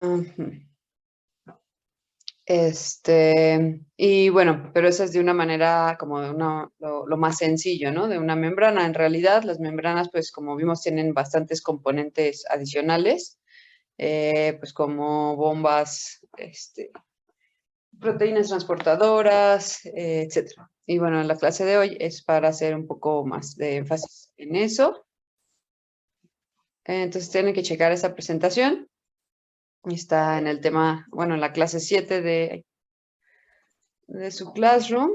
Ujú. Y bueno, pero eso es de una manera como de lo más sencillo, ¿no? De una membrana. En realidad, las membranas, pues como vimos, tienen bastantes componentes adicionales, pues como bombas, proteínas transportadoras, etcétera. Y bueno, la clase de hoy es para hacer un poco más de énfasis en eso. Entonces tienen que checar esa presentación. Está en el tema, bueno, en la clase 7 de su Classroom.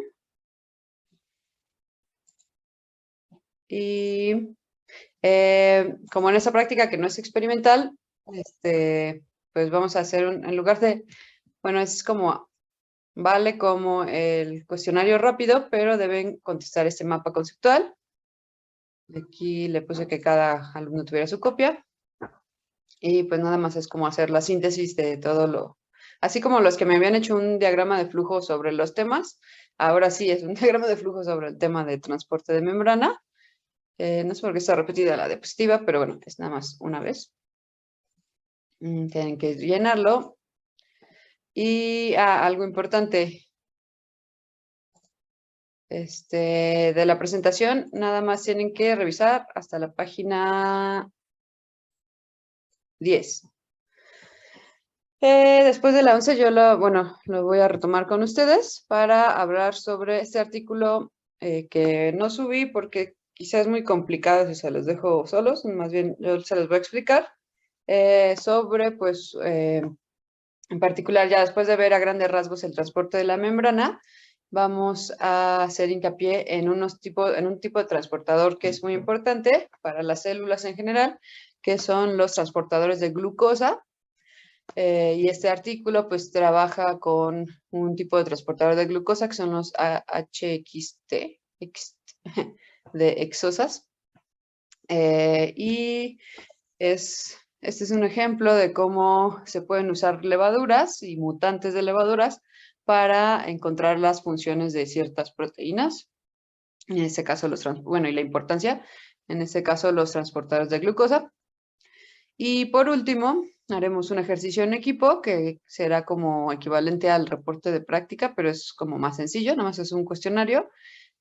Y como en esa práctica que no es experimental, pues vamos a hacer en lugar de, bueno, es como, vale como el cuestionario rápido, pero deben contestar este mapa conceptual. Aquí le puse que cada alumno tuviera su copia. Y pues nada más es como hacer la síntesis de todo así como los que me habían hecho un diagrama de flujo sobre los temas, ahora sí es un diagrama de flujo sobre el tema de transporte de membrana. No sé por qué está repetida la diapositiva, pero bueno, es nada más una vez. Tienen que llenarlo. Y algo importante, de la presentación, nada más tienen que revisar hasta la página 10. Después de la 11 yo lo voy a retomar con ustedes para hablar sobre este artículo que no subí porque quizás es muy complicado si se los dejo solos, más bien yo se los voy a explicar sobre, pues, en particular, ya después de ver a grandes rasgos el transporte de la membrana, vamos a hacer hincapié en en un tipo de transportador que es muy importante para las células en general, que son los transportadores de glucosa. Y este artículo pues trabaja con un tipo de transportador de glucosa que son los HXT, de exosas. Y este es un ejemplo de cómo se pueden usar levaduras y mutantes de levaduras para encontrar las funciones de ciertas proteínas. En este caso, bueno, y la importancia, en este caso, los transportadores de glucosa. Y por último, haremos un ejercicio en equipo que será como equivalente al reporte de práctica, pero es como más sencillo, nada más es un cuestionario,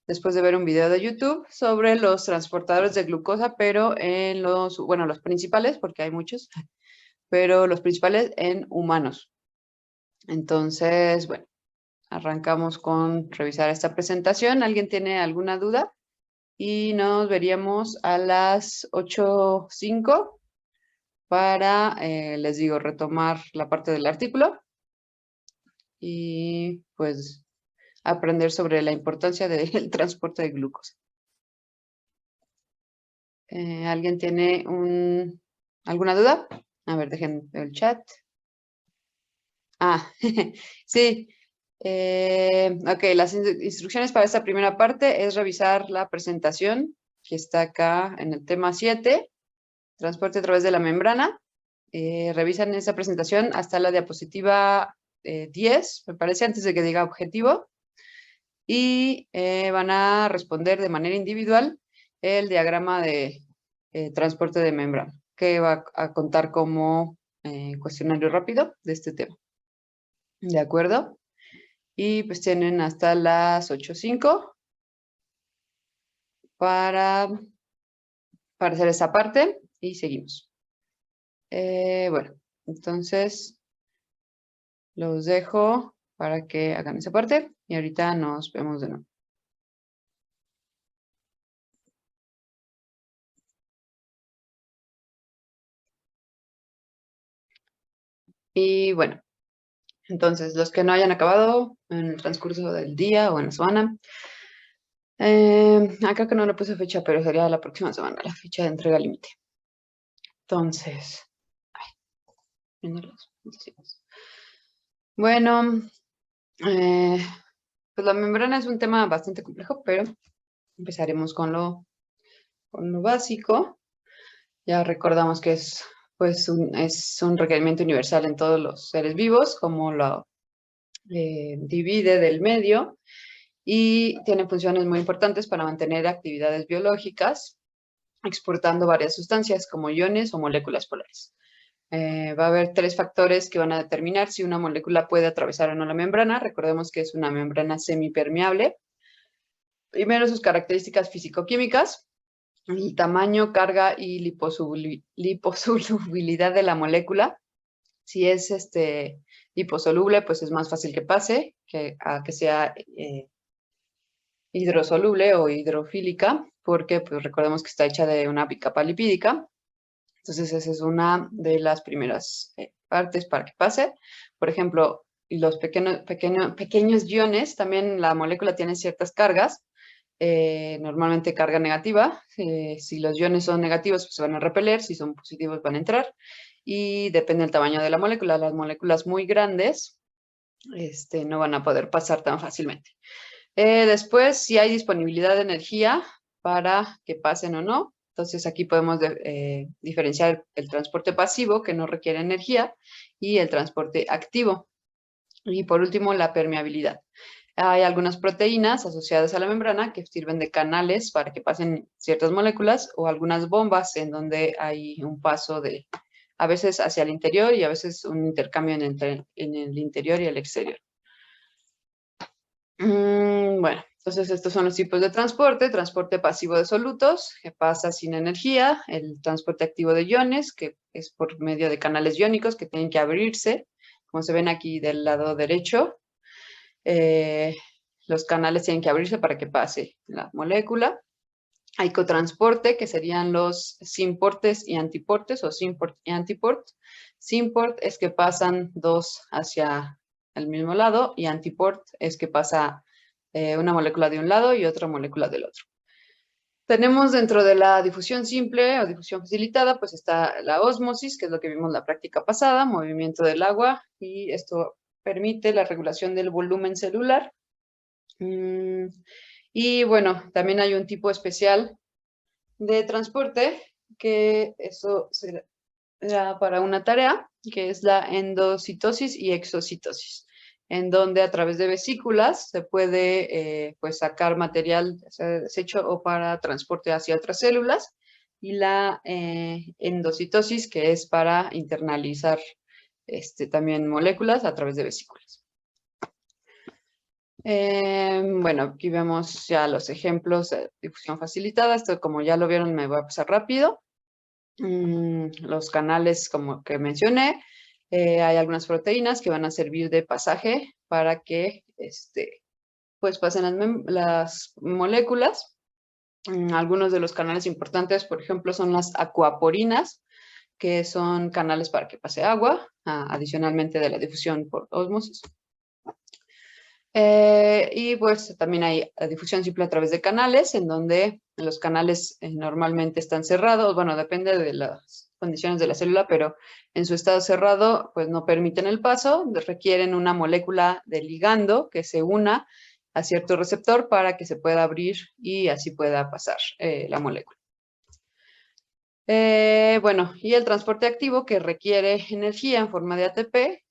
después de ver un video de YouTube sobre los transportadores de glucosa, pero en bueno, los principales, porque hay muchos, pero los principales en humanos. Entonces, bueno, arrancamos con revisar esta presentación. ¿Alguien tiene alguna duda? Y nos veríamos a las 8:05 para, les digo, retomar la parte del artículo y pues aprender sobre la importancia del transporte de glucosa. ¿Alguien tiene alguna duda? A ver, dejen el chat. Sí. Ok, las instrucciones para esta primera parte es revisar la presentación que está acá en el tema 7, transporte a través de la membrana. Revisan esa presentación hasta la diapositiva 10, me parece, antes de que diga objetivo. Y van a responder de manera individual el diagrama de transporte de membrana, que va a contar como cuestionario rápido de este tema. ¿De acuerdo? Y pues tienen hasta las 8:05 para, para hacer esa parte y seguimos. Bueno, entonces los dejo para que hagan esa parte y ahorita nos vemos de nuevo. Y bueno, entonces los que no hayan acabado en el transcurso del día o en la semana, acá que no le puse fecha, pero sería la próxima semana, la fecha de entrega límite. Entonces, viendo las presentaciones. Bueno, eh, pues la membrana es un tema bastante complejo, pero empezaremos con lo básico. Ya recordamos que es, pues, es un requerimiento universal en todos los seres vivos, como lo divide del medio, y tiene funciones muy importantes para mantener actividades biológicas, exportando varias sustancias como iones o moléculas polares. Va a haber 3 factores que van a determinar si una molécula puede atravesar o no la membrana. Recordemos que es una membrana semipermeable. Primero, sus características físico-químicas, el tamaño, carga y liposolubilidad de la molécula. Si es liposoluble, pues es más fácil que pase a que sea hidrosoluble o hidrofílica, porque pues, recordemos que está hecha de una bicapa lipídica. Entonces, esa es una de las primeras partes para que pase. Por ejemplo, los pequeños iones, también la molécula tiene ciertas cargas, normalmente carga negativa. Si los iones son negativos, pues se van a repeler, si son positivos van a entrar. Y depende del tamaño de la molécula. Las moléculas muy grandes no van a poder pasar tan fácilmente. Después, si hay disponibilidad de energía para que pasen o no. Entonces, aquí podemos diferenciar el transporte pasivo, que no requiere energía, y el transporte activo. Y por último, la permeabilidad. Hay algunas proteínas asociadas a la membrana que sirven de canales para que pasen ciertas moléculas, o algunas bombas en donde hay un paso a veces hacia el interior y a veces un intercambio en el interior y el exterior. Bueno, entonces estos son los tipos de transporte. Transporte pasivo de solutos, que pasa sin energía. El transporte activo de iones, que es por medio de canales iónicos que tienen que abrirse, como se ven aquí del lado derecho. Los canales tienen que abrirse para que pase la molécula. Hay cotransporte, que serían los simportes y antiportes, o simport y antiport. Simport es que pasan dos hacia el mismo lado, y antiport es que pasa una molécula de un lado y otra molécula del otro. Tenemos dentro de la difusión simple o difusión facilitada, pues está la ósmosis, que es lo que vimos en la práctica pasada, movimiento del agua, y esto permite la regulación del volumen celular. Y bueno, también hay un tipo especial de transporte, que eso será para una tarea, que es la endocitosis y exocitosis, en donde a través de vesículas se puede pues sacar material, sea desecho o para transporte hacia otras células, y la endocitosis, que es para internalizar también moléculas a través de vesículas. Bueno, aquí vemos ya los ejemplos de difusión facilitada. Esto, como ya lo vieron, me voy a pasar rápido. Los canales, como que mencioné, hay algunas proteínas que van a servir de pasaje para que pues pasen las moléculas. Algunos de los canales importantes, por ejemplo, son las acuaporinas, que son canales para que pase agua, adicionalmente de la difusión por ósmosis. Y pues también hay difusión simple a través de canales, en donde los canales normalmente están cerrados. Bueno, depende de las condiciones de la célula, pero en su estado cerrado, pues no permiten el paso, requieren una molécula de ligando que se una a cierto receptor para que se pueda abrir y así pueda pasar la molécula. Bueno, y el transporte activo, que requiere energía en forma de ATP.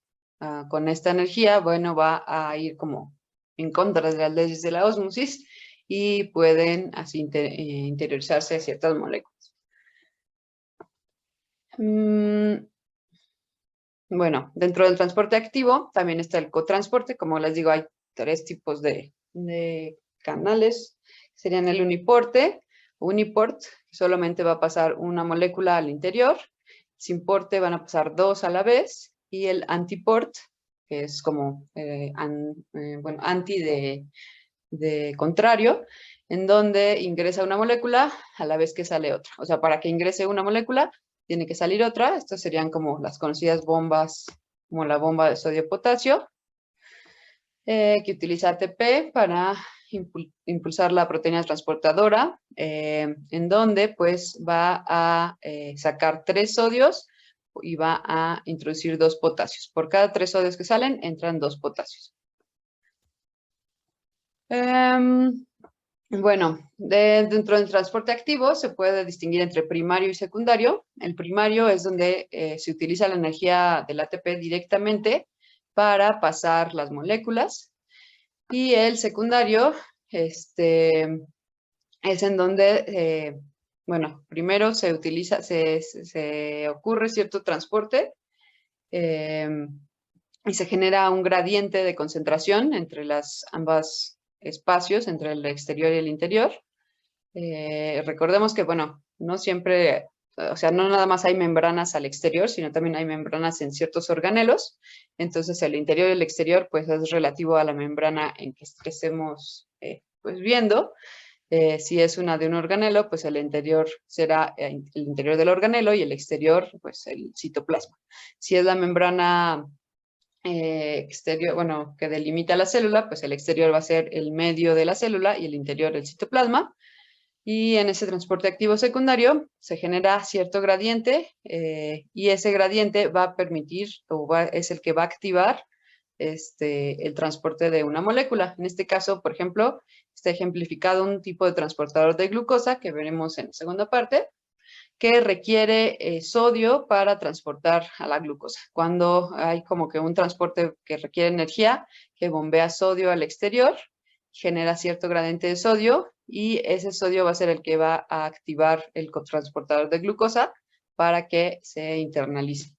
Con esta energía, bueno, va a ir como en contra de las leyes de la ósmosis y pueden así interiorizarse ciertas moléculas. Bueno, dentro del transporte activo también está el cotransporte. Como les digo, hay 3 tipos de canales. Serían el uniport, que solamente va a pasar una molécula al interior. Simporte van a pasar 2 a la vez. Y el antiport, que es como anti de contrario, en donde ingresa una molécula a la vez que sale otra. O sea, para que ingrese una molécula, tiene que salir otra. Estas serían como las conocidas bombas, como la bomba de sodio-potasio, que utiliza ATP para impulsar la proteína transportadora, en donde pues va a sacar 3 sodios y va a introducir 2 potasios. Por cada 3 sodios que salen, entran 2 potasios. Bueno, dentro del transporte activo se puede distinguir entre primario y secundario. El primario es donde se utiliza la energía del ATP directamente para pasar las moléculas, y el secundario es en donde bueno, primero se utiliza, se ocurre cierto transporte y se genera un gradiente de concentración entre ambos espacios, entre el exterior y el interior. Recordemos que, bueno, no siempre, o sea, no nada más hay membranas al exterior, sino también hay membranas en ciertos organelos. Entonces, el interior y el exterior, pues, es relativo a la membrana en que estemos, pues, viendo. Si es una de un organelo, pues el interior será el interior del organelo y el exterior, pues, el citoplasma. Si es la membrana exterior, bueno, que delimita la célula, pues el exterior va a ser el medio de la célula y el interior el citoplasma. Y en ese transporte activo secundario se genera cierto gradiente y ese gradiente va a permitir es el que va a activar el transporte de una molécula. En este caso, por ejemplo, está ejemplificado un tipo de transportador de glucosa que veremos en la segunda parte, que requiere sodio para transportar a la glucosa. Cuando hay como que un transporte que requiere energía, que bombea sodio al exterior, genera cierto gradiente de sodio y ese sodio va a ser el que va a activar el cotransportador de glucosa para que se internalice.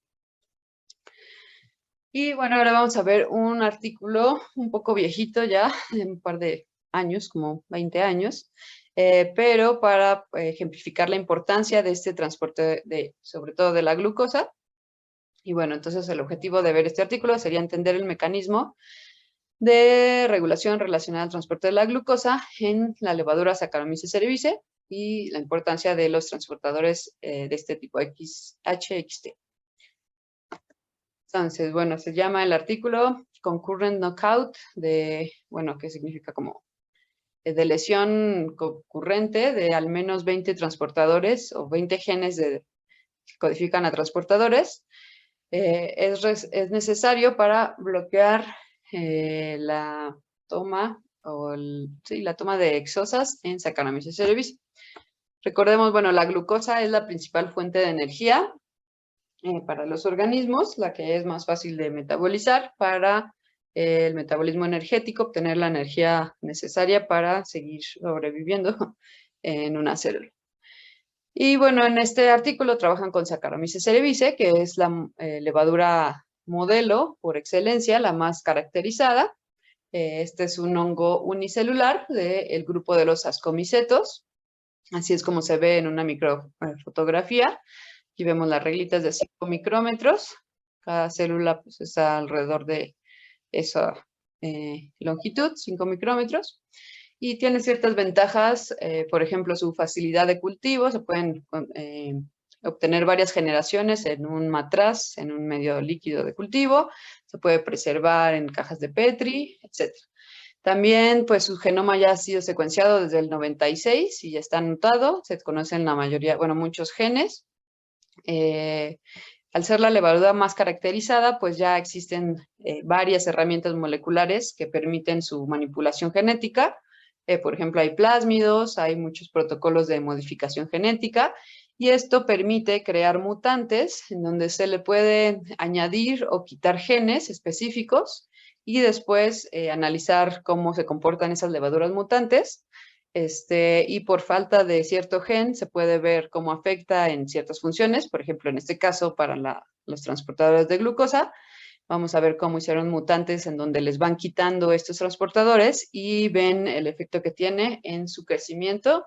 Y bueno, ahora vamos a ver un artículo un poco viejito ya, de un par de años, como 20 años, pero para ejemplificar la importancia de este transporte, sobre todo de la glucosa. Y bueno, entonces el objetivo de ver este artículo sería entender el mecanismo de regulación relacionada al transporte de la glucosa en la levadura Saccharomyces cerevisiae y la importancia de los transportadores de este tipo HXT. Entonces, bueno, se llama el artículo Concurrent Knockout bueno, que significa como de lesión concurrente de al menos 20 transportadores o 20 genes que codifican a transportadores. Es necesario para bloquear la toma la toma de exosas en Saccharomyces cerevisiae. Recordemos, bueno, la glucosa es la principal fuente de energía para los organismos, la que es más fácil de metabolizar para el metabolismo energético, obtener la energía necesaria para seguir sobreviviendo en una célula. Y bueno, en este artículo trabajan con Saccharomyces cerevisiae, que es la levadura modelo por excelencia, la más caracterizada. Este es un hongo unicelular del grupo de los ascomicetos. Así es como se ve en una microfotografía. Aquí vemos las reglitas de 5 micrómetros. Cada célula pues, está alrededor de esa longitud, 5 micrómetros. Y tiene ciertas ventajas, por ejemplo, su facilidad de cultivo. Se pueden obtener varias generaciones en un matraz, en un medio líquido de cultivo. Se puede preservar en cajas de Petri, etc. También, pues, su genoma ya ha sido secuenciado desde el 96 y ya está anotado. Se conocen la mayoría, bueno, muchos genes. Al ser la levadura más caracterizada, pues ya existen varias herramientas moleculares que permiten su manipulación genética. Por ejemplo, hay plásmidos, hay muchos protocolos de modificación genética y esto permite crear mutantes en donde se le puede añadir o quitar genes específicos y después analizar cómo se comportan esas levaduras mutantes. Y por falta de cierto gen se puede ver cómo afecta en ciertas funciones, por ejemplo, en este caso para los transportadores de glucosa, vamos a ver cómo hicieron mutantes en donde les van quitando estos transportadores y ven el efecto que tiene en su crecimiento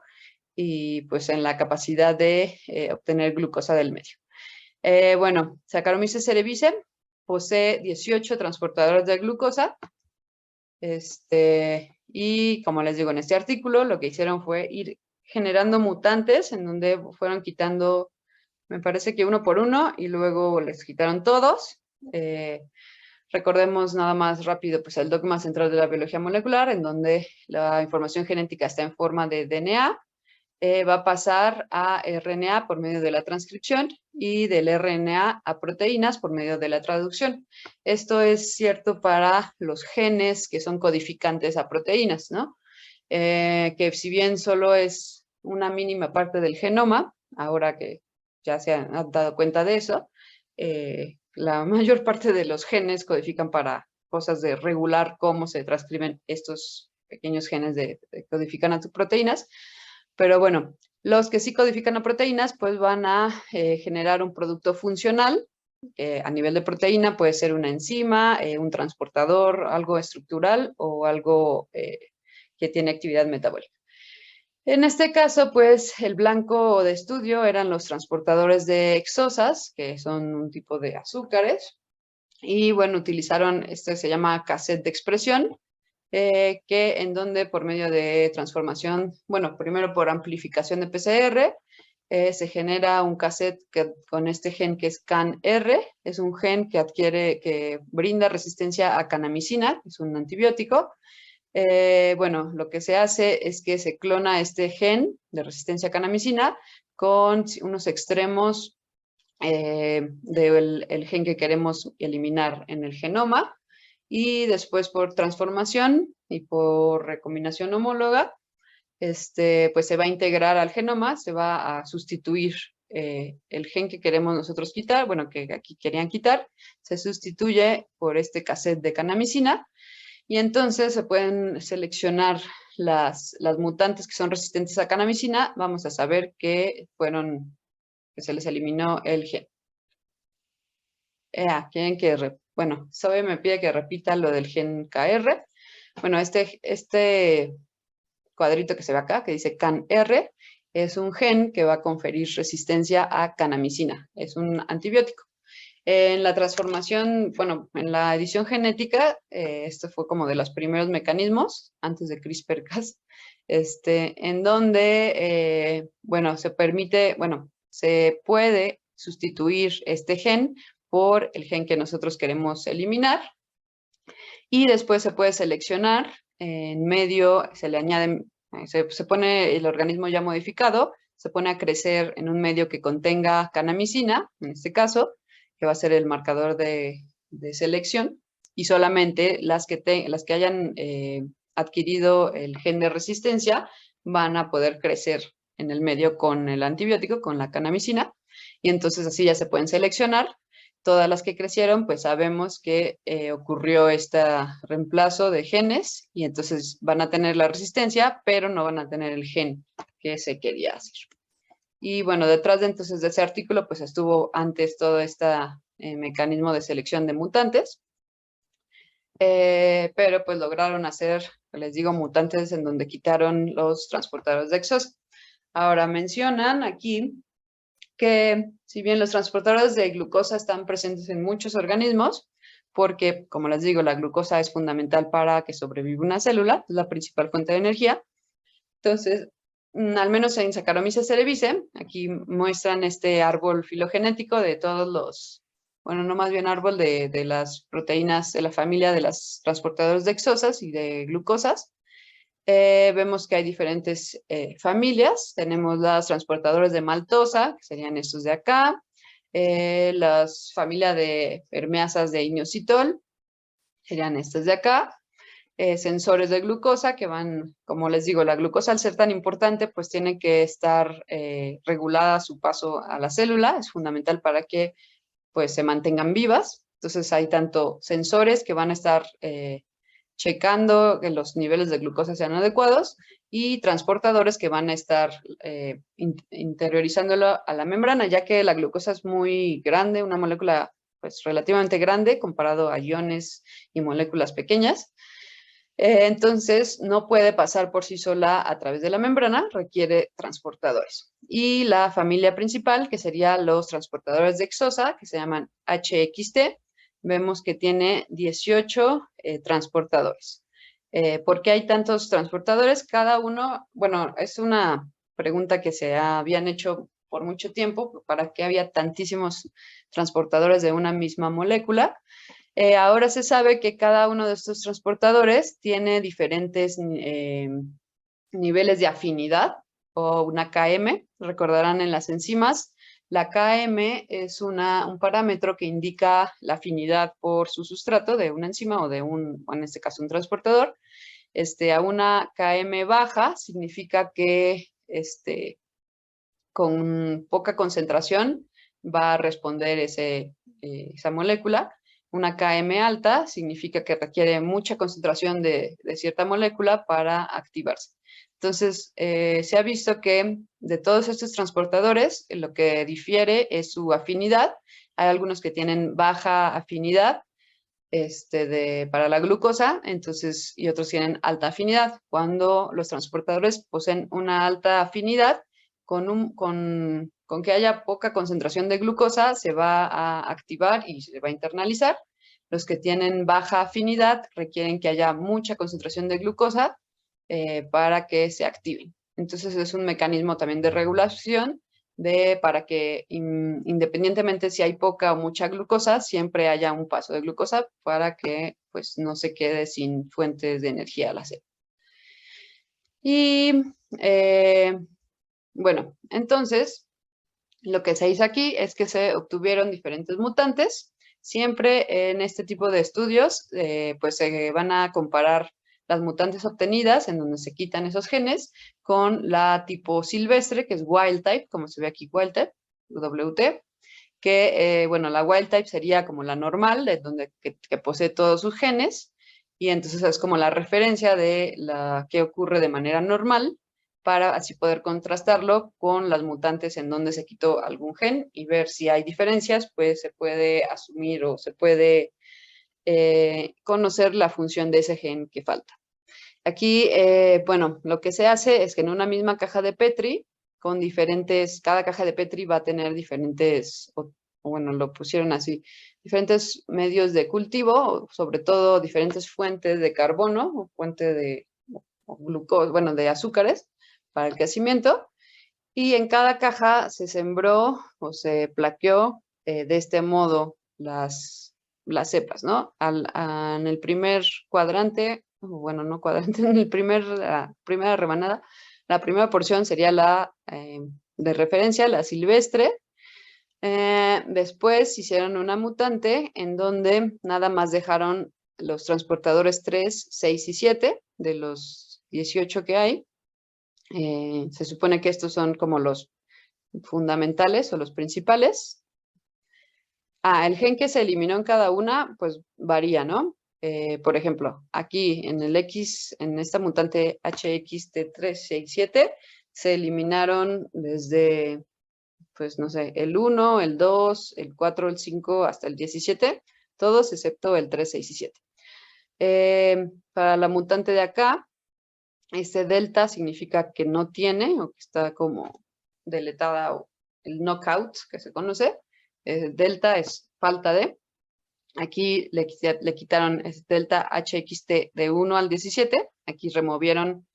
y pues en la capacidad de obtener glucosa del medio. Bueno, Saccharomyces cerevisiae posee 18 transportadores de glucosa, y como les digo en este artículo, lo que hicieron fue ir generando mutantes en donde fueron quitando, me parece que uno por uno, y luego les quitaron todos. Recordemos nada más rápido pues el dogma central de la biología molecular, en donde la información genética está en forma de DNA, va a pasar a RNA por medio de la transcripción y del RNA a proteínas por medio de la traducción. Esto es cierto para los genes que son codificantes a proteínas, ¿no? Que si bien solo es una mínima parte del genoma, ahora que ya se han dado cuenta de eso, la mayor parte de los genes codifican para cosas de regular cómo se transcriben estos pequeños genes que codifican a tus proteínas. Pero bueno, Los que sí codifican a proteínas, pues van a generar un producto funcional. A nivel de proteína puede ser una enzima, un transportador, algo estructural o algo que tiene actividad metabólica. En este caso, pues el blanco de estudio eran los transportadores de hexosas, que son un tipo de azúcares. Y bueno, utilizaron, este se llama cassette de expresión, que en donde por medio de transformación, bueno, primero por amplificación de PCR, se genera un cassette con este gen que es CAN-R, es un gen que brinda resistencia a canamicina, que es un antibiótico. Bueno, lo que se hace es que se clona este gen de resistencia a canamicina con unos extremos del el gen que queremos eliminar en el genoma, y después por transformación y por recombinación homóloga, pues se va a integrar al genoma, se va a sustituir el gen que queremos nosotros quitar, bueno, que aquí querían quitar, se sustituye por este cassette de canamicina, y entonces se pueden seleccionar las mutantes que son resistentes a canamicina. Vamos a saber que se les eliminó el gen. Quieren bueno, Zoe me pide que repita lo del gen KR. Bueno, este cuadrito que se ve acá, que dice CAN-R, es un gen que va a conferir resistencia a canamicina. Es un antibiótico. En la transformación, bueno, en la edición genética, esto fue como de los primeros mecanismos, antes de CRISPR-Cas, en donde, bueno, se puede sustituir este gen por el gen que nosotros queremos eliminar, y después se puede seleccionar en medio, se le añaden, se pone el organismo ya modificado, se pone a crecer en un medio que contenga canamicina, en este caso, que va a ser el marcador de selección, y solamente las que hayan adquirido el gen de resistencia van a poder crecer en el medio con el antibiótico, con la canamicina, y entonces así ya se pueden seleccionar. Todas las que crecieron, pues sabemos que ocurrió este reemplazo de genes, y entonces van a tener la resistencia, pero no van a tener el gen que se quería hacer. Y bueno, detrás de ese artículo, pues estuvo antes todo este mecanismo de selección de mutantes, pero pues lograron hacer, les digo, mutantes en donde quitaron los transportadores de exos. Ahora mencionan aquí que si bien los transportadores de glucosa están presentes en muchos organismos, porque, como les digo, la glucosa es fundamental para que sobreviva una célula, es la principal fuente de energía. Entonces, al menos en Saccharomyces cerevisiae, aquí muestran este árbol filogenético de todos los, bueno, no más bien árbol de las proteínas de la familia de las transportadores de hexosas y de glucosas. Vemos que hay diferentes familias. Tenemos las transportadores de maltosa, que serían estos de acá. Las familias de permeasas de inositol, serían estas de acá. Sensores de glucosa que van, como les digo, la glucosa al ser tan importante, pues tiene que estar regulada su paso a la célula. Es fundamental para que pues se mantengan vivas. Entonces hay tanto sensores que van a estar checando que los niveles de glucosa sean adecuados, y transportadores que van a estar interiorizándolo a la membrana, ya que la glucosa es muy grande, una molécula pues relativamente grande comparado a iones y moléculas pequeñas. Entonces, no puede pasar por sí sola a través de la membrana, requiere transportadores. Y la familia principal, que serían los transportadores de hexosa, que se llaman HXT, vemos que tiene 18 transportadores. ¿Por qué hay tantos transportadores? Cada uno, bueno, es una pregunta que se habían hecho por mucho tiempo, ¿para qué había tantísimos transportadores de una misma molécula? Ahora se sabe que cada uno de estos transportadores tiene diferentes niveles de afinidad, o una KM. Recordarán en las enzimas, la KM es un parámetro que indica la afinidad por su sustrato de una enzima o en este caso un transportador. A una KM baja significa que con poca concentración va a responder esa molécula. Una KM alta significa que requiere mucha concentración de cierta molécula para activarse. Entonces, se ha visto que de todos estos transportadores, lo que difiere es su afinidad. Hay algunos que tienen baja afinidad para la glucosa, entonces, y otros tienen alta afinidad. Cuando los transportadores poseen una alta afinidad, con que haya poca concentración de glucosa, se va a activar y se va a internalizar. Los que tienen baja afinidad requieren que haya mucha concentración de glucosa para que se activen. Entonces es un mecanismo también de regulación para que independientemente si hay poca o mucha glucosa, siempre haya un paso de glucosa para que pues no se quede sin fuentes de energía la célula. Y bueno, entonces lo que se hizo aquí es que se obtuvieron diferentes mutantes. Siempre en este tipo de estudios pues se van a comparar las mutantes obtenidas, en donde se quitan esos genes, con la tipo silvestre, que es wild type, como se ve aquí, wild type, WT, que, bueno, la wild type sería como la normal, que posee todos sus genes, y entonces es como la referencia de la que ocurre de manera normal, para así poder contrastarlo con las mutantes en donde se quitó algún gen y ver si hay diferencias, pues se puede asumir o se puede conocer la función de ese gen que falta. Aquí, bueno, lo que se hace es que en una misma caja de Petri, cada caja de Petri va a tener diferentes, bueno, lo pusieron así, diferentes medios de cultivo, sobre todo diferentes fuentes de carbono, o fuente de glucosa, bueno, de azúcares para el crecimiento, y en cada caja se sembró o se plaqueó de este modo las cepas, ¿no? En el primer cuadrante, bueno, no cuadrante, en la primera rebanada, la primera porción sería la de referencia, la silvestre. Después hicieron una mutante en donde nada más dejaron los transportadores 3, 6 y 7 de los 18 que hay. Se supone que estos son como los fundamentales o los principales. El gen que se eliminó en cada una, pues varía, ¿no? Por ejemplo, aquí en el X, en esta mutante HXT367, se eliminaron desde, pues no sé, el 1, el 2, el 4, el 5, hasta el 17, todos excepto el 3, 6 y 7. Para la mutante de acá, este delta significa que no tiene o que está como deletada o el knockout que se conoce. Delta es falta de. Aquí le quitaron delta HXT de 1 al 17. Aquí removieron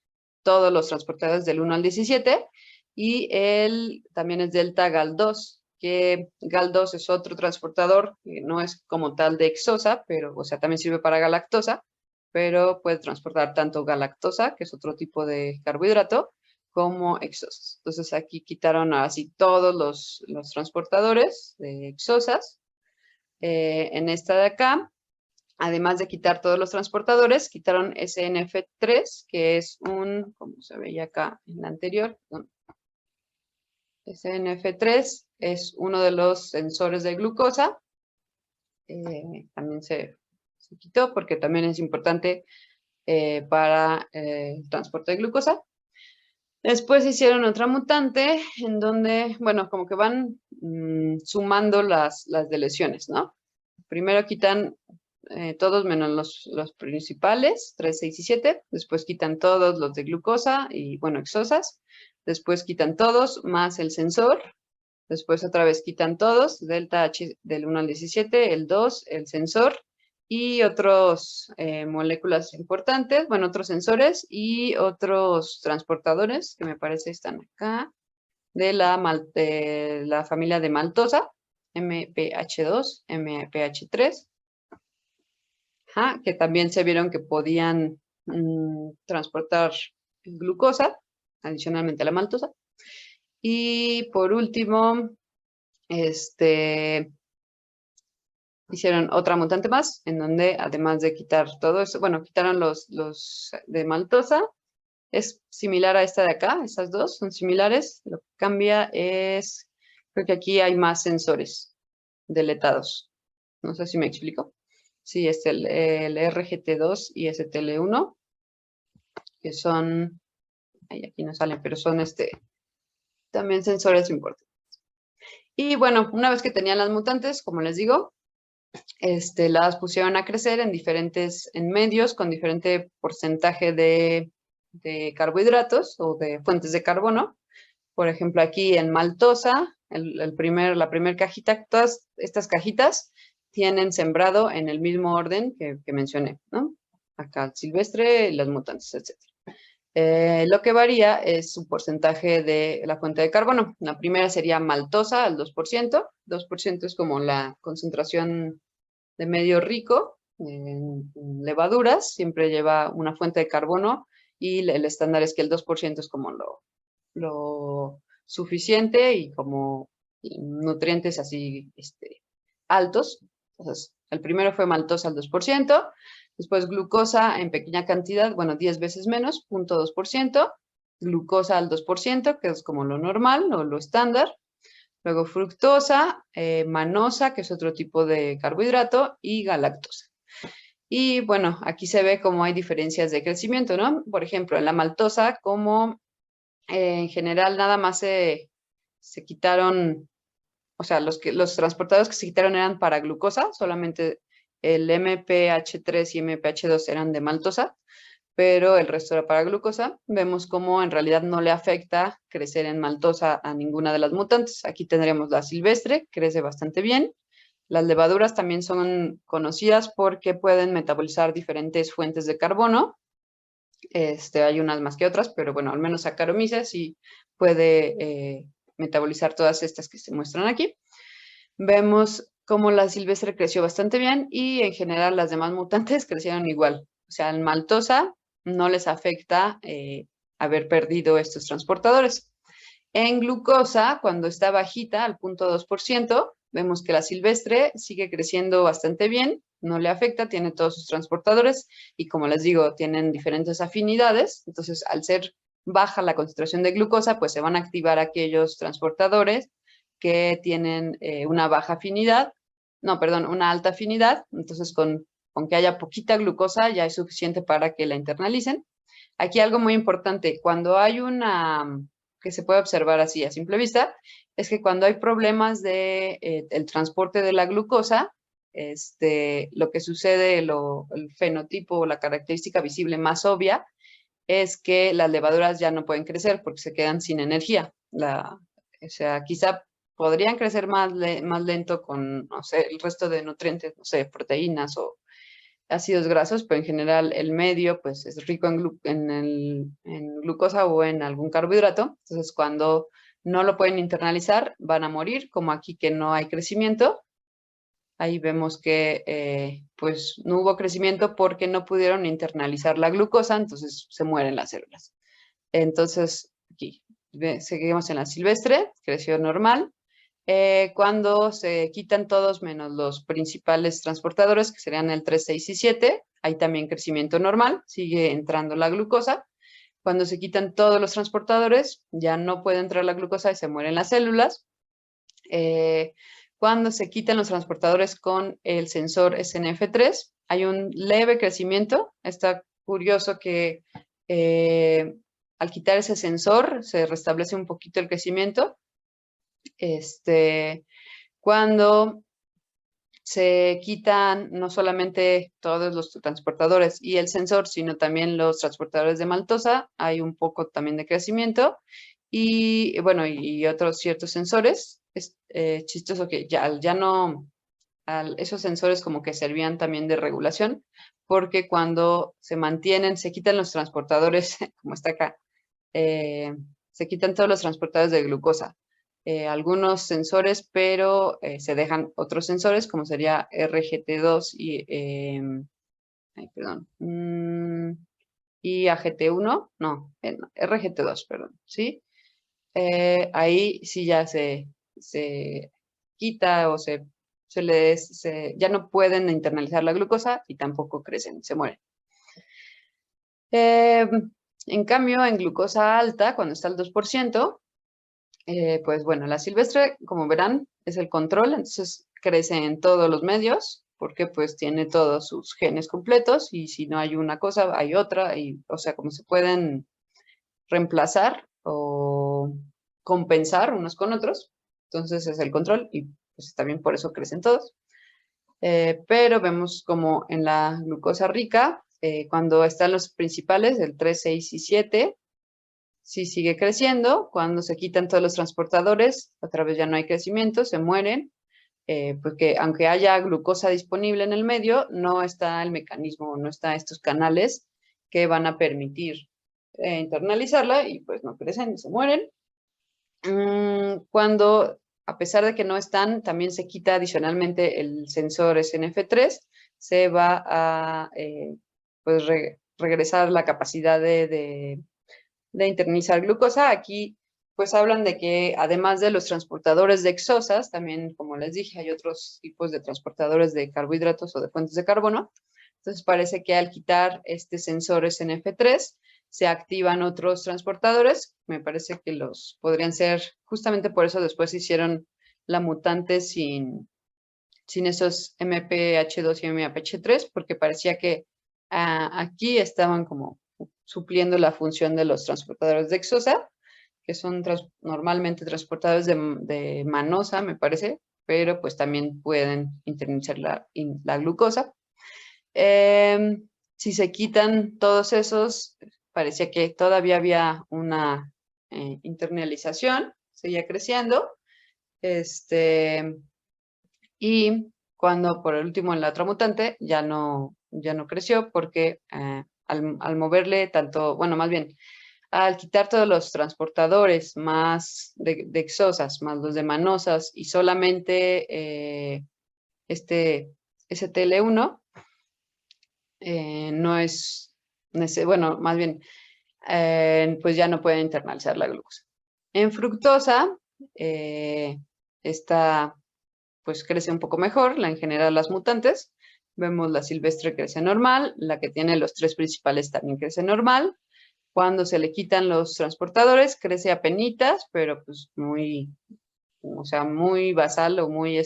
todos los transportadores del 1 al 17. Y también es delta GAL2, que GAL2 es otro transportador que no es como tal de exosa, pero, o sea, también sirve para galactosa, pero puede transportar tanto galactosa, que es otro tipo de carbohidrato, como exosas. Entonces aquí quitaron así todos los transportadores de exosas. En esta de acá, además de quitar todos los transportadores, quitaron SNF3, que es como se veía acá en la anterior, SNF3 es uno de los sensores de glucosa. También se quitó porque también es importante para el transporte de glucosa. Después hicieron otra mutante en donde, bueno, como que van sumando las deleciones, ¿no? Primero quitan todos menos los principales, 3, 6 y 7. Después quitan todos los de glucosa y, bueno, exosas. Después quitan todos más el sensor. Después otra vez quitan todos, delta H del 1 al 17, el 2, el sensor y otras moléculas importantes, bueno, otros sensores y otros transportadores que me parece están acá, de la familia de maltosa, MPH2, MPH3, que también se vieron que podían transportar glucosa, adicionalmente a la maltosa. Y por último, hicieron otra mutante más, en donde además de quitar todo eso, bueno, quitaron los de maltosa. Es similar a esta de acá, estas dos son similares. Lo que cambia es, creo que aquí hay más sensores deletados. No sé si me explico. Sí, es el RGT2 y STL1, que son aquí no salen, pero son también sensores importantes. Y bueno, una vez que tenían las mutantes, como les digo, las pusieron a crecer en medios con diferente porcentaje de carbohidratos o de fuentes de carbono. Por ejemplo, aquí en maltosa, la primera cajita, todas estas cajitas tienen sembrado en el mismo orden que mencioné, ¿no? Acá el silvestre, las mutantes, etc. Lo que varía es su porcentaje de la fuente de carbono. La primera sería maltosa al 2%. 2% es como la concentración de medio rico en levaduras. Siempre lleva una fuente de carbono y el estándar es que el 2% es como lo suficiente y como nutrientes así altos. Entonces, el primero fue maltosa al 2%, después glucosa en pequeña cantidad, bueno, 10 veces menos, 0.2%, glucosa al 2%, que es como lo normal o lo estándar, luego fructosa, manosa, que es otro tipo de carbohidrato, y galactosa. Y bueno, aquí se ve cómo hay diferencias de crecimiento, ¿no? Por ejemplo, en la maltosa, como en general nada más se quitaron, o sea, los transportadores que se quitaron eran para glucosa, solamente el MPH3 y MPH2 eran de maltosa, pero el resto era para glucosa. Vemos cómo en realidad no le afecta crecer en maltosa a ninguna de las mutantes. Aquí tendremos la silvestre, crece bastante bien. Las levaduras también son conocidas porque pueden metabolizar diferentes fuentes de carbono. Hay unas más que otras, pero bueno, al menos Saccharomyces sí puede metabolizar todas estas que se muestran aquí. Vemos cómo la silvestre creció bastante bien y en general las demás mutantes crecieron igual. O sea, en maltosa no les afecta haber perdido estos transportadores. En glucosa, cuando está bajita al 0.2%, vemos que la silvestre sigue creciendo bastante bien, no le afecta, tiene todos sus transportadores y como les digo, tienen diferentes afinidades. Entonces, al ser baja la concentración de glucosa, pues se van a activar aquellos transportadores que tienen una baja afinidad, no, perdón, una alta afinidad. Entonces, con que haya poquita glucosa ya es suficiente para que la internalicen. Aquí algo muy importante, cuando hay que se puede observar así a simple vista, es que cuando hay problemas el transporte de la glucosa, lo que sucede, el fenotipo o la característica visible más obvia, es que las levaduras ya no pueden crecer porque se quedan sin energía. O sea, quizá podrían crecer más lento con, no sé, el resto de nutrientes, no sé, proteínas o ácidos grasos, pero en general el medio pues es rico en glucosa o en algún carbohidrato. Entonces, cuando no lo pueden internalizar, van a morir, como aquí que no hay crecimiento. Ahí vemos que pues no hubo crecimiento porque no pudieron internalizar la glucosa, entonces se mueren las células. Entonces, aquí seguimos en la silvestre, creció normal. Cuando se quitan todos menos los principales transportadores, que serían el 3, 6 y 7, hay también crecimiento normal, sigue entrando la glucosa. Cuando se quitan todos los transportadores, ya no puede entrar la glucosa y se mueren las células. Cuando se quitan los transportadores con el sensor SNF3, hay un leve crecimiento. Está curioso que al quitar ese sensor se restablece un poquito el crecimiento. Cuando se quitan no solamente todos los transportadores y el sensor, sino también los transportadores de maltosa, hay un poco también de crecimiento. Y bueno, y otros ciertos sensores. Es chistoso que ya no, esos sensores como que servían también de regulación, porque cuando se quitan los transportadores, como está acá, se quitan todos los transportadores de glucosa. Algunos sensores, pero se dejan otros sensores, como sería RGT2 ay, perdón, y AGT1, no, RGT2, perdón, ¿sí? Ahí sí ya se quita o ya no pueden internalizar la glucosa y tampoco crecen, se mueren. En cambio, en glucosa alta, cuando está al 2%, pues bueno, la silvestre, como verán, es el control, entonces crece en todos los medios, porque pues tiene todos sus genes completos, y si no hay una cosa, hay otra, o sea, como se pueden reemplazar o compensar unos con otros. Entonces es el control y pues también por eso crecen todos. Pero vemos como en la glucosa rica, cuando están los principales, el 3, 6 y 7, sí sigue creciendo. Cuando se quitan todos los transportadores, otra vez ya no hay crecimiento, se mueren, porque aunque haya glucosa disponible en el medio, no está el mecanismo, no está estos canales que van a permitir internalizarla y pues no crecen y se mueren. Cuando, a pesar de que no están, también se quita adicionalmente el sensor SNF3, se va a pues regresar la capacidad de internalizar glucosa. Aquí pues hablan de que además de los transportadores de exosas, también como les dije, hay otros tipos de transportadores de carbohidratos o de fuentes de carbono. Entonces parece que al quitar este sensor SNF3, se activan otros transportadores. Me parece que los podrían ser, justamente por eso después hicieron la mutante sin esos MPH2 y MPH3, porque parecía que aquí estaban como supliendo la función de los transportadores de exosa, que son normalmente transportadores de manosa, me parece, pero pues también pueden internalizar la glucosa. Si se quitan todos esos, parecía que todavía había una internalización, seguía creciendo. Y cuando por el último en la otra mutante ya no creció porque al moverle tanto, bueno, más bien, al quitar todos los transportadores más de exosas, más los de manosas y solamente este STL1, no es, bueno, más bien, pues ya no puede internalizar la glucosa. En fructosa, esta pues crece un poco mejor, en general las mutantes. Vemos la silvestre crece normal, la que tiene los 3 principales también crece normal. Cuando se le quitan los transportadores, crece a penitas, pero pues muy, o sea, muy basal o muy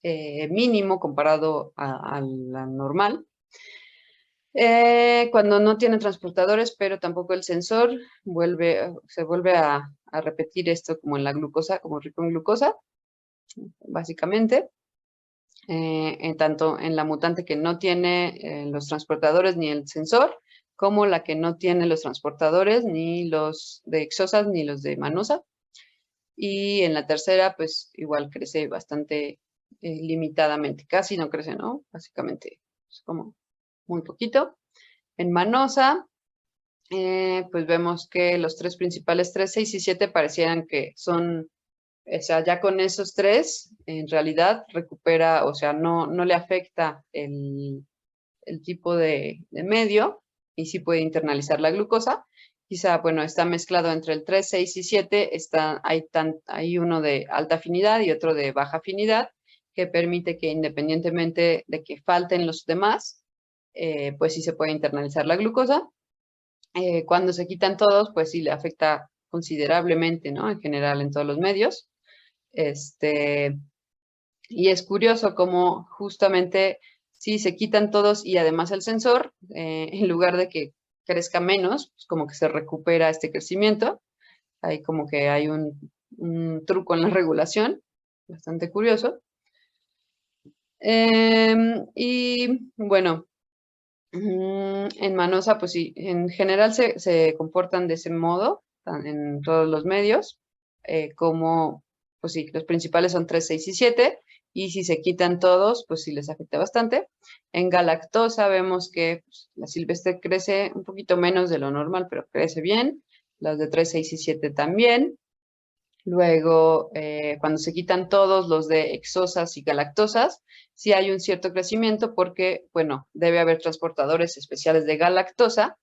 mínimo comparado a la normal. Cuando no tiene transportadores, pero tampoco el sensor, se vuelve a repetir esto como en la glucosa, como rico en glucosa, básicamente. Tanto en la mutante que no tiene los transportadores ni el sensor, como la que no tiene los transportadores, ni los de exosas, ni los de manosa. Y en la tercera, pues igual crece bastante limitadamente, casi no crece, ¿no? Básicamente es como muy poquito. En manosa, pues vemos que los 3 principales, 3, 6 y 7, parecieran que son, o sea, ya con esos 3, en realidad recupera, o sea, no le afecta el tipo de medio y sí puede internalizar la glucosa. Quizá, bueno, está mezclado entre el 3, 6 y 7, hay uno de alta afinidad y otro de baja afinidad, que permite que independientemente de que falten los demás, pues sí se puede internalizar la glucosa. Cuando se quitan todos, pues sí le afecta considerablemente, ¿no? En general en todos los medios. Y es curioso cómo justamente si se quitan todos y además el sensor, en lugar de que crezca menos, pues como que se recupera este crecimiento. Hay como que hay un truco en la regulación, bastante curioso. Y bueno, en Manosa, pues sí, en general se comportan de ese modo en todos los medios, como, pues sí, los principales son 3, 6 y 7, y si se quitan todos, pues sí les afecta bastante. En galactosa vemos que pues, la silvestre crece un poquito menos de lo normal, pero crece bien. Las de 3, 6 y 7 también. Luego, cuando se quitan todos los de exosas y galactosas, sí hay un cierto crecimiento porque, bueno, debe haber transportadores especiales de galactosa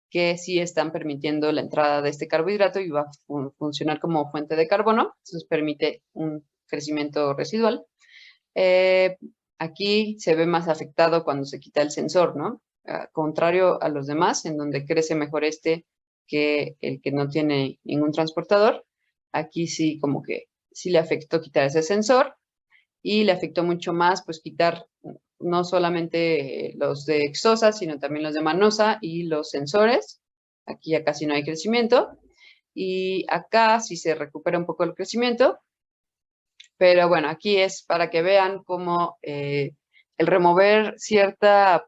que sí están permitiendo la entrada de este carbohidrato y va a funcionar como fuente de carbono. Entonces permite un crecimiento residual. Aquí se ve más afectado cuando se quita el sensor, ¿no? Contrario a los demás, en donde crece mejor este que el que no tiene ningún transportador. Aquí sí, como que sí le afectó quitar ese sensor y le afectó mucho más, pues quitar no solamente los de exosa, sino también los de manosa y los sensores. Aquí ya casi no hay crecimiento. Y acá sí se recupera un poco el crecimiento. Pero bueno, aquí es para que vean cómo el remover cierta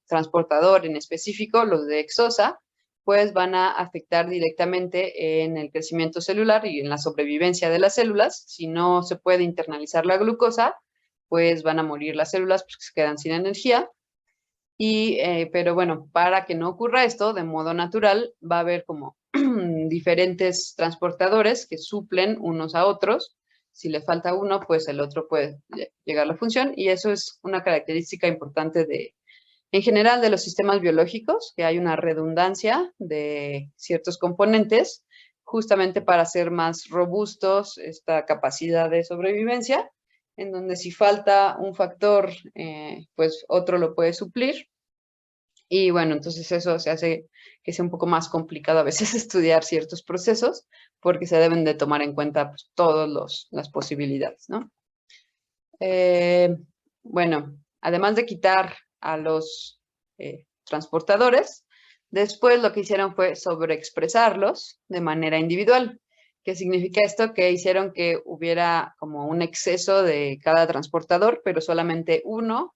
transportador en específico, los de exosa, pues van a afectar directamente en el crecimiento celular y en la sobrevivencia de las células. Si no se puede internalizar la glucosa, pues van a morir las células porque se quedan sin energía. Pero bueno, para que no ocurra esto, de modo natural, va a haber como diferentes transportadores que suplen unos a otros. Si le falta uno, pues el otro puede llegar a la función. Y eso es una característica importante en general, de los sistemas biológicos, que hay una redundancia de ciertos componentes, justamente para hacer más robustos esta capacidad de sobrevivencia, en donde si falta un factor, pues otro lo puede suplir. Y bueno, entonces eso se hace que sea un poco más complicado a veces estudiar ciertos procesos, porque se deben de tomar en cuenta pues, todas las posibilidades, ¿no? Eh, bueno, además de quitar a los transportadores, después lo que hicieron fue sobreexpresarlos de manera individual. ¿Qué significa esto? Que hicieron que hubiera como un exceso de cada transportador, pero solamente uno,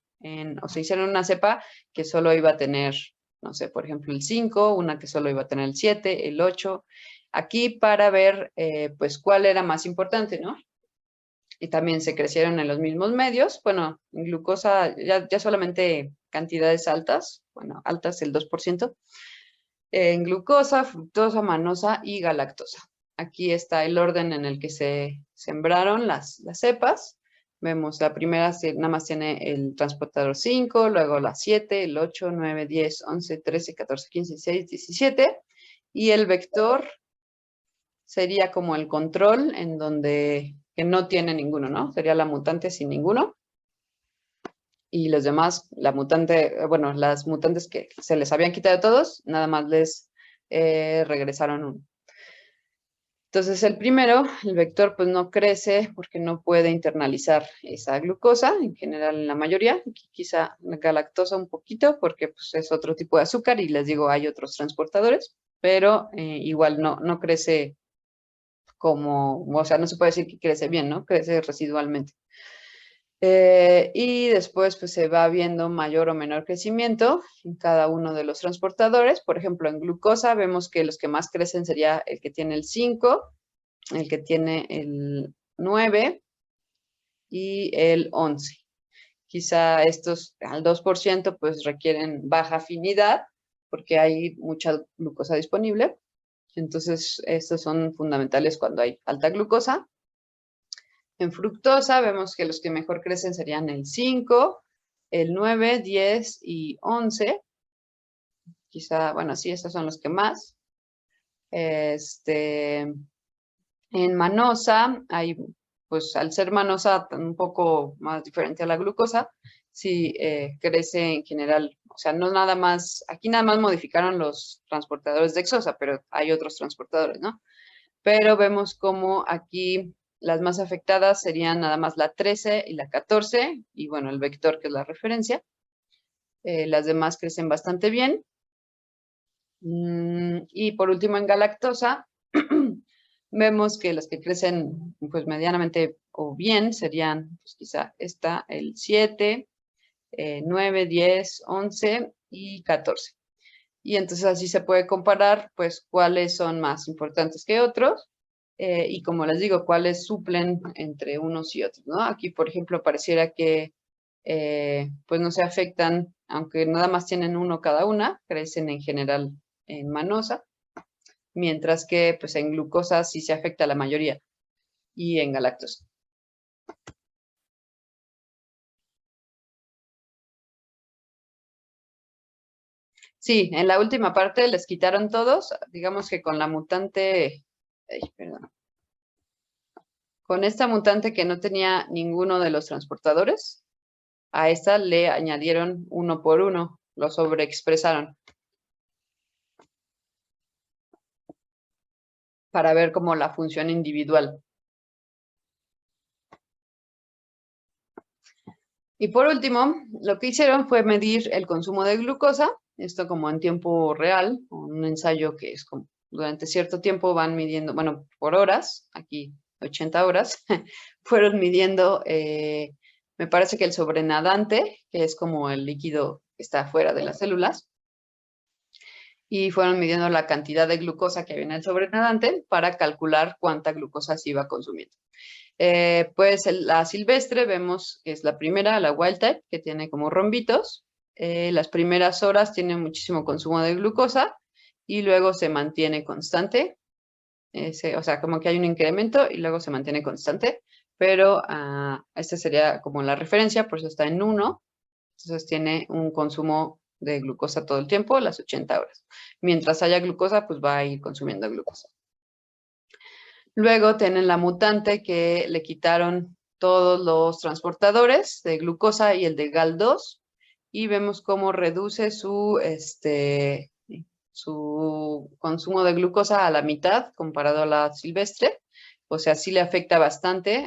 o se hicieron una cepa que solo iba a tener, no sé, por ejemplo, el 5, una que solo iba a tener el 7, el 8, aquí para ver pues cuál era más importante, ¿no? Y también se crecieron en los mismos medios. Bueno, en glucosa ya solamente cantidades altas, bueno, altas el 2%, en glucosa, fructosa, manosa y galactosa. Aquí está el orden en el que se sembraron las cepas. Vemos la primera nada más tiene el transportador 5, luego la 7, el 8, 9, 10, 11, 13, 14, 15, 16, 17. Y el vector sería como el control en donde que no tiene ninguno, ¿no? Sería la mutante sin ninguno. Y los demás, la mutante, bueno, las mutantes que se les habían quitado todos, nada más les regresaron uno. Entonces el primero, el vector, pues no crece porque no puede internalizar esa glucosa, en general en la mayoría, quizá la galactosa un poquito porque pues, es otro tipo de azúcar y les digo, hay otros transportadores, pero igual no crece como, o sea, no se puede decir que crece bien, ¿no? Crece residualmente. Y después pues se va viendo mayor o menor crecimiento en cada uno de los transportadores. Por ejemplo, en glucosa vemos que los que más crecen sería el que tiene el 5, el que tiene el 9 y el 11. Quizá estos al 2% pues requieren baja afinidad porque hay mucha glucosa disponible. Entonces, estos son fundamentales cuando hay alta glucosa. En fructosa vemos que los que mejor crecen serían el 5, el 9, 10 y 11. Quizá, bueno, sí, estos son los que más. En manosa, hay, pues al ser manosa un poco más diferente a la glucosa, sí crece en general, o sea, no nada más, aquí nada más modificaron los transportadores de exosa, pero hay otros transportadores, ¿no? Pero vemos como aquí las más afectadas serían nada más la 13 y la 14, y bueno, el vector que es la referencia. Las demás crecen bastante bien. Y por último, en galactosa, vemos que las que crecen pues medianamente o bien serían pues, quizá esta, el 7, 9, 10, 11 y 14. Y entonces así se puede comparar pues cuáles son más importantes que otros y como les digo, cuáles suplen entre unos y otros, ¿no? Aquí, por ejemplo, pareciera que pues no se afectan, aunque nada más tienen uno cada una, crecen en general en manosa, mientras que pues en glucosa sí se afecta a la mayoría y en galactosa. Sí, en la última parte les quitaron todos, digamos que con la mutante, ay, perdón, con esta mutante que no tenía ninguno de los transportadores, a esta le añadieron uno por uno, lo sobreexpresaron para ver como la función individual. Y por último, lo que hicieron fue medir el consumo de glucosa esto como en tiempo real, un ensayo que es como durante cierto tiempo van midiendo, bueno, por horas, aquí 80 horas, fueron midiendo, me parece que el sobrenadante, que es como el líquido que está fuera de las células, y fueron midiendo la cantidad de glucosa que había en el sobrenadante para calcular cuánta glucosa se iba consumiendo. Pues la silvestre vemos que es la primera, la wild type, que tiene como rombitos. Las primeras horas tiene muchísimo consumo de glucosa y luego se mantiene constante. O sea, como que hay un incremento y luego se mantiene constante, pero esta sería como la referencia, por eso está en 1. Entonces tiene un consumo de glucosa todo el tiempo, las 80 horas. Mientras haya glucosa, pues va a ir consumiendo glucosa. Luego tienen la mutante que le quitaron todos los transportadores de glucosa y el de GAL2 y vemos cómo reduce su consumo de glucosa a la mitad comparado a la silvestre. O sea, sí le afecta bastante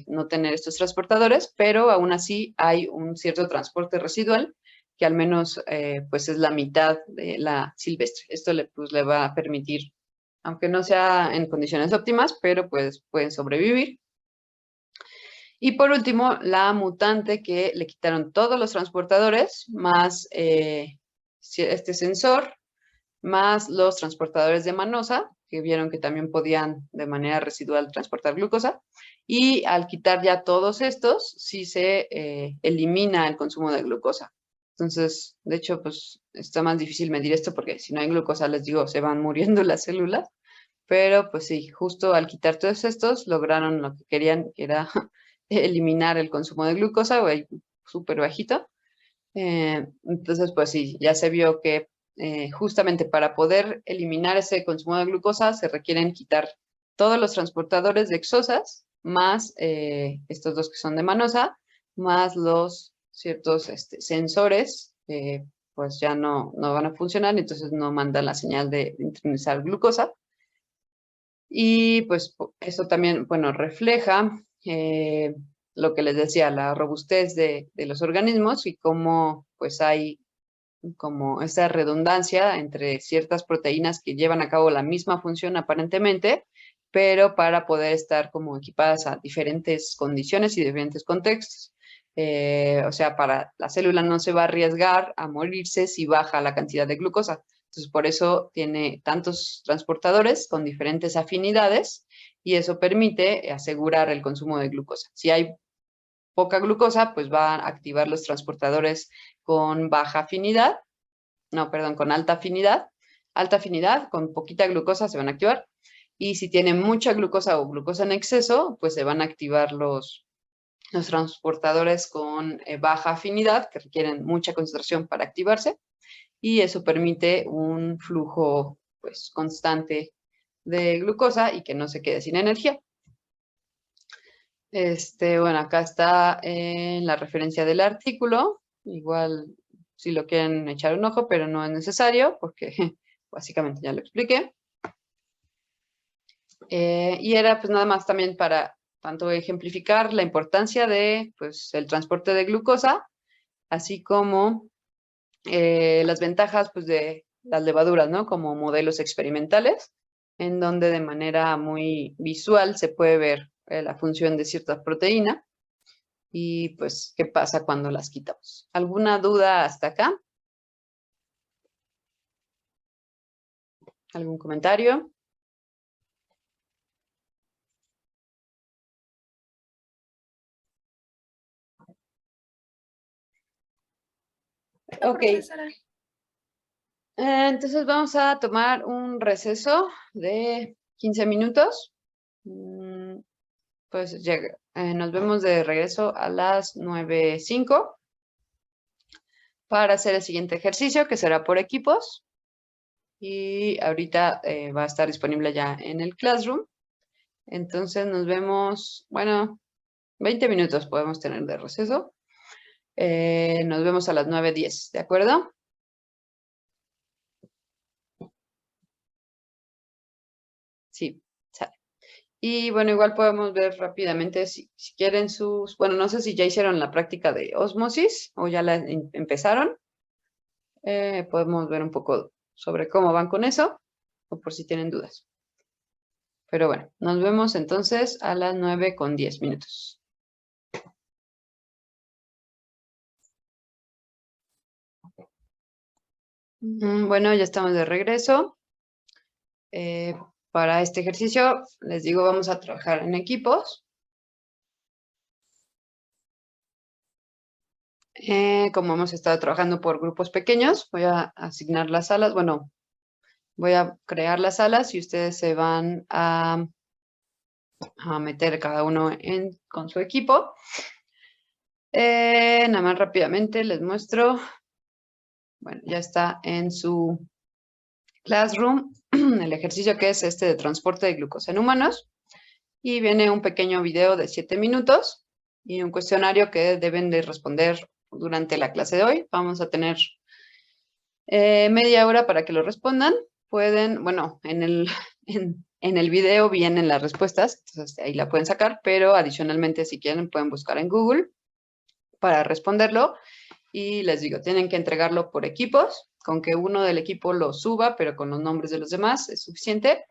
no tener estos transportadores, pero aún así hay un cierto transporte residual que al menos pues es la mitad de la silvestre. Esto pues, le va a permitir, aunque no sea en condiciones óptimas, pero pues pueden sobrevivir. Y por último, la mutante que le quitaron todos los transportadores, más este sensor, más los transportadores de manosa, que vieron que también podían de manera residual transportar glucosa. Y al quitar ya todos estos, sí se elimina el consumo de glucosa. Entonces, de hecho, pues está más difícil medir esto porque si no hay glucosa, les digo, se van muriendo las células. Pero pues sí, justo al quitar todos estos, lograron lo que querían, que era eliminar el consumo de glucosa, o súper bajito. Entonces, pues sí, ya se vio que justamente para poder eliminar ese consumo de glucosa se requieren quitar todos los transportadores de exosas, más estos dos que son de manosa, más los ciertos sensores, pues ya no van a funcionar, entonces no mandan la señal de internalizar glucosa. Y pues eso también, bueno, refleja lo que les decía, la robustez de los organismos y cómo pues hay como esa redundancia entre ciertas proteínas que llevan a cabo la misma función aparentemente, pero para poder estar como equipadas a diferentes condiciones y diferentes contextos. O sea, para la célula no se va a arriesgar a morirse si baja la cantidad de glucosa. Entonces, por eso tiene tantos transportadores con diferentes afinidades y eso permite asegurar el consumo de glucosa. Si hay poca glucosa, pues va a activar los transportadores con baja afinidad, no, perdón, con alta afinidad. Alta afinidad, con poquita glucosa se van a activar. Y si tiene mucha glucosa o glucosa en exceso, pues se van a activar los transportadores con baja afinidad, que requieren mucha concentración para activarse. Y eso permite un flujo pues, constante de glucosa y que no se quede sin energía. Bueno, acá está en la referencia del artículo. Igual si lo quieren echar un ojo, pero no es necesario porque básicamente ya lo expliqué. Y era pues nada más también para tanto ejemplificar la importancia de pues el transporte de glucosa, así como las ventajas pues de las levaduras, ¿no? Como modelos experimentales, en donde de manera muy visual se puede ver la función de cierta proteína y pues qué pasa cuando las quitamos. ¿Alguna duda hasta acá? ¿Algún comentario? Ok. Entonces vamos a tomar un receso de 15 minutos. Pues nos vemos de regreso a las 9:05 para hacer el siguiente ejercicio, que será por equipos. Y ahorita va a estar disponible ya en el Classroom. Entonces nos vemos, bueno, 20 minutos podemos tener de receso. Nos vemos a las 9:10, ¿de acuerdo? Sí, sale. Y bueno, igual podemos ver rápidamente si quieren bueno, no sé si ya hicieron la práctica de ósmosis o ya la empezaron. podemos ver un poco sobre cómo van con eso, o por si tienen dudas. Pero bueno, nos vemos entonces a las 9:10. Bueno, ya estamos de regreso. Para este ejercicio, les digo, vamos a trabajar en equipos. Como hemos estado trabajando por grupos pequeños, voy a asignar las salas. Bueno, voy a crear las salas y ustedes se van a meter cada uno con su equipo. Nada más rápidamente les muestro. Bueno, ya está en su Classroom el ejercicio que es este de transporte de glucosa en humanos. Y viene un pequeño video de 7 minutos y un cuestionario que deben de responder durante la clase de hoy. Vamos a tener media hora para que lo respondan. Pueden, bueno, en el video vienen las respuestas, entonces ahí la pueden sacar, pero adicionalmente si quieren pueden buscar en Google para responderlo. Y les digo, tienen que entregarlo por equipos, con que uno del equipo lo suba, pero con los nombres de los demás es suficiente.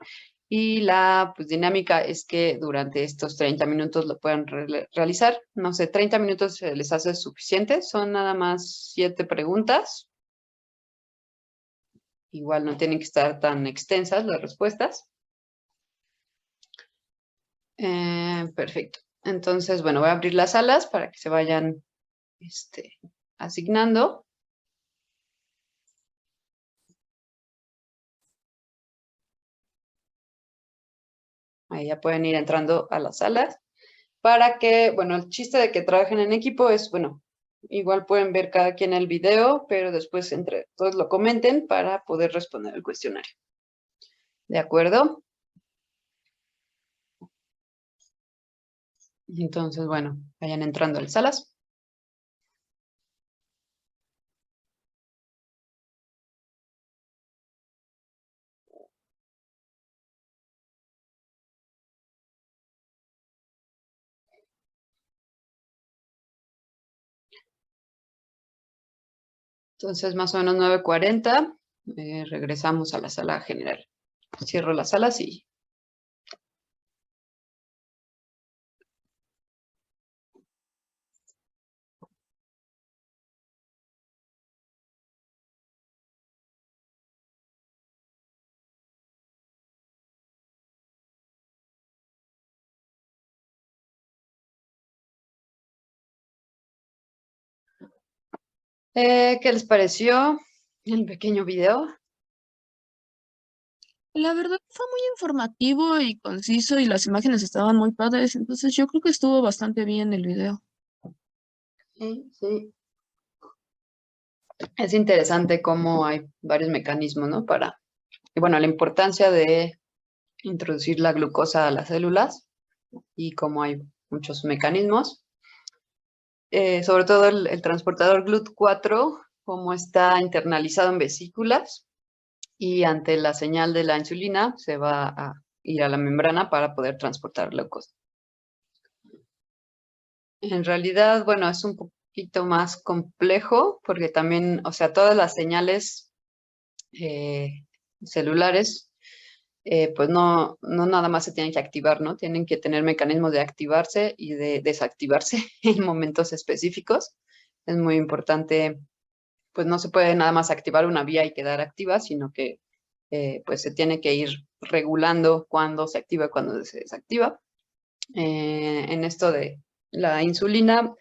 Y la dinámica es que durante estos 30 minutos lo puedan realizar. No sé, 30 minutos les hace suficiente. Son nada más 7 preguntas. Igual no tienen que estar tan extensas las respuestas. Perfecto. Entonces, bueno, voy a abrir las salas para que se vayan asignando. Ahí ya pueden ir entrando a las salas. Para que, bueno, el chiste de que trabajen en equipo es, bueno, igual pueden ver cada quien el video, pero después entre todos lo comenten para poder responder el cuestionario. ¿De acuerdo? Entonces, bueno, vayan entrando a las salas. Entonces, más o menos 9:40, regresamos a la sala general. Cierro las salas y... ¿qué les pareció el pequeño video? La verdad fue muy informativo y conciso y las imágenes estaban muy padres, entonces yo creo que estuvo bastante bien el video. Sí, sí. Es interesante cómo hay varios mecanismos, ¿no? Y bueno, la importancia de introducir la glucosa a las células y cómo hay muchos mecanismos. Sobre todo el transportador GLUT4, cómo está internalizado en vesículas y ante la señal de la insulina se va a ir a la membrana para poder transportar glucosa. En realidad, bueno, es un poquito más complejo porque también, o sea, todas las señales celulares, pues no nada más se tienen que activar, ¿no? Tienen que tener mecanismos de activarse y de desactivarse en momentos específicos. Es muy importante, pues no se puede nada más activar una vía y quedar activa, sino que pues se tiene que ir regulando cuándo se activa y cuándo se desactiva. En esto de la insulina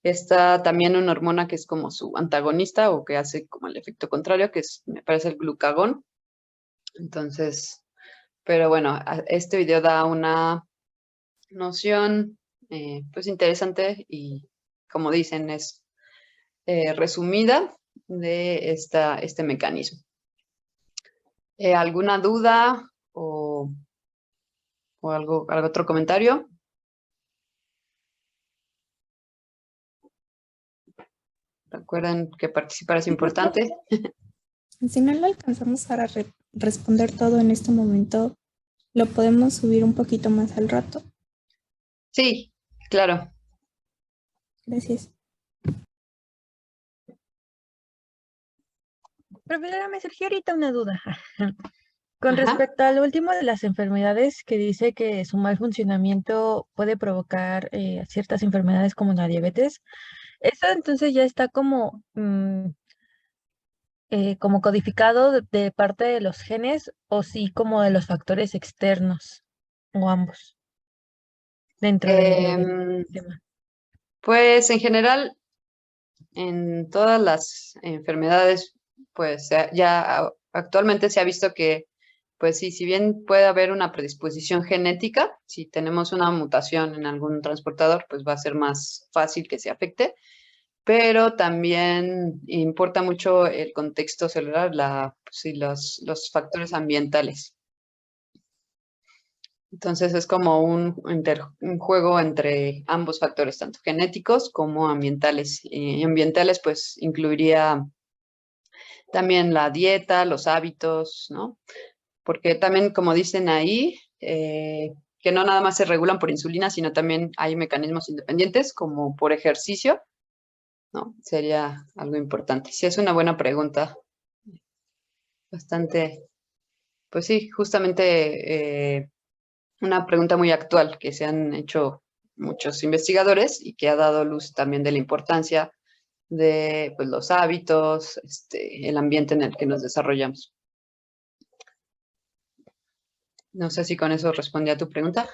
está también una hormona que es como su antagonista o que hace como el efecto contrario, que es, me parece, el glucagón. Entonces, pero bueno, este video da una noción pues interesante y como dicen es resumida de este mecanismo. ¿Alguna duda o algo otro comentario? Recuerden que participar es importante. Si no lo alcanzamos a responder todo en este momento, ¿lo podemos subir un poquito más al rato? Sí, claro. Gracias. Profesora, me surgió ahorita una duda. Con Ajá. respecto al último de las enfermedades que dice que su mal funcionamiento puede provocar ciertas enfermedades como la diabetes, ¿eso entonces ya está como codificado de parte de los genes o sí como de los factores externos o ambos dentro del Em, tema? pues en general, en todas las enfermedades, pues actualmente se ha visto que, pues sí, si bien puede haber una predisposición genética, si tenemos una mutación en algún transportador, pues va a ser más fácil que se afecte, pero también importa mucho el contexto celular, pues sí, los factores ambientales. Entonces es como un juego entre ambos factores, tanto genéticos como ambientales. Y ambientales pues incluiría también la dieta, los hábitos, ¿no? Porque también, como dicen ahí, que no nada más se regulan por insulina, sino también hay mecanismos independientes, como por ejercicio, ¿no? Sería algo importante. Sí, es una buena pregunta, bastante, pues sí, justamente una pregunta muy actual que se han hecho muchos investigadores y que ha dado luz también de la importancia de pues, los hábitos, el ambiente en el que nos desarrollamos. No sé si con eso respondí a tu pregunta.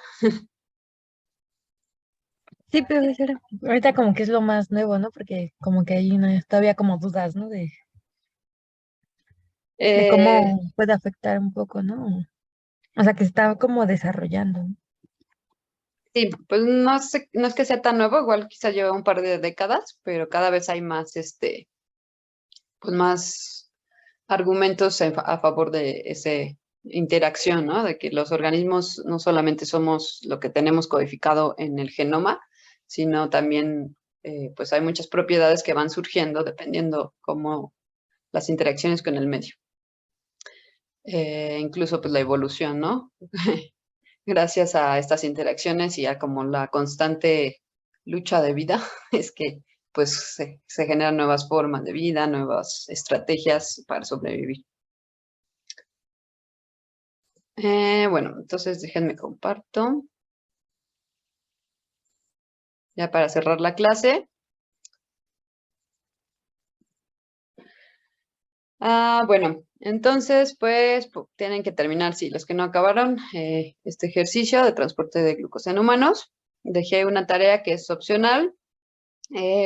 Sí, profesora. Ahorita como que es lo más nuevo, ¿no? Porque como que hay todavía como dudas, ¿no? De Eh, cómo puede afectar un poco, ¿no? O sea, que se está como desarrollando, ¿no? sí, pues no sé, no es que sea tan nuevo, igual quizá lleva un par de décadas, pero cada vez hay más, pues más argumentos a favor de esa interacción, ¿no? De que los organismos no solamente somos lo que tenemos codificado en el genoma, sino también, pues hay muchas propiedades que van surgiendo dependiendo cómo las interacciones con el medio. Incluso pues la evolución, ¿no? Gracias a estas interacciones y a como la constante lucha de vida, es que pues se generan nuevas formas de vida, nuevas estrategias para sobrevivir. Bueno, entonces déjenme comparto. Ya para cerrar la clase. Bueno, entonces pues tienen que terminar, sí, los que no acabaron este ejercicio de transporte de glucosa en humanos. Dejé una tarea que es opcional.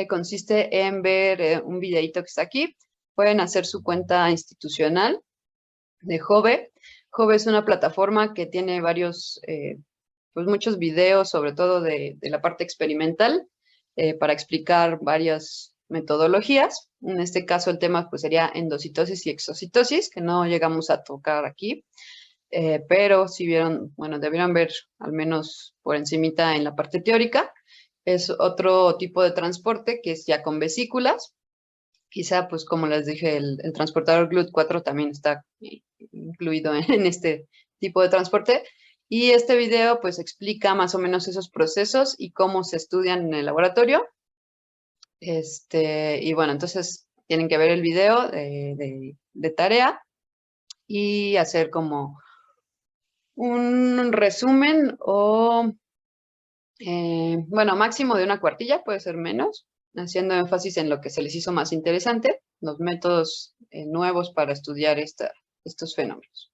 Consiste en ver un videito que está aquí. Pueden hacer su cuenta institucional de Jove. Jove es una plataforma que tiene pues muchos videos, sobre todo de la parte experimental, para explicar varias metodologías. En este caso el tema pues sería endocitosis y exocitosis, que no llegamos a tocar aquí, pero si vieron, bueno, debieron ver al menos por encimita en la parte teórica. Es otro tipo de transporte que es ya con vesículas. Quizá, pues como les dije, el transportador GLUT4 también está incluido en este tipo de transporte. Y este video pues explica más o menos esos procesos y cómo se estudian en el laboratorio. Y bueno, entonces tienen que ver el video de tarea y hacer como un resumen o, bueno, máximo de una cuartilla, puede ser menos, haciendo énfasis en lo que se les hizo más interesante, los métodos nuevos para estudiar estos fenómenos.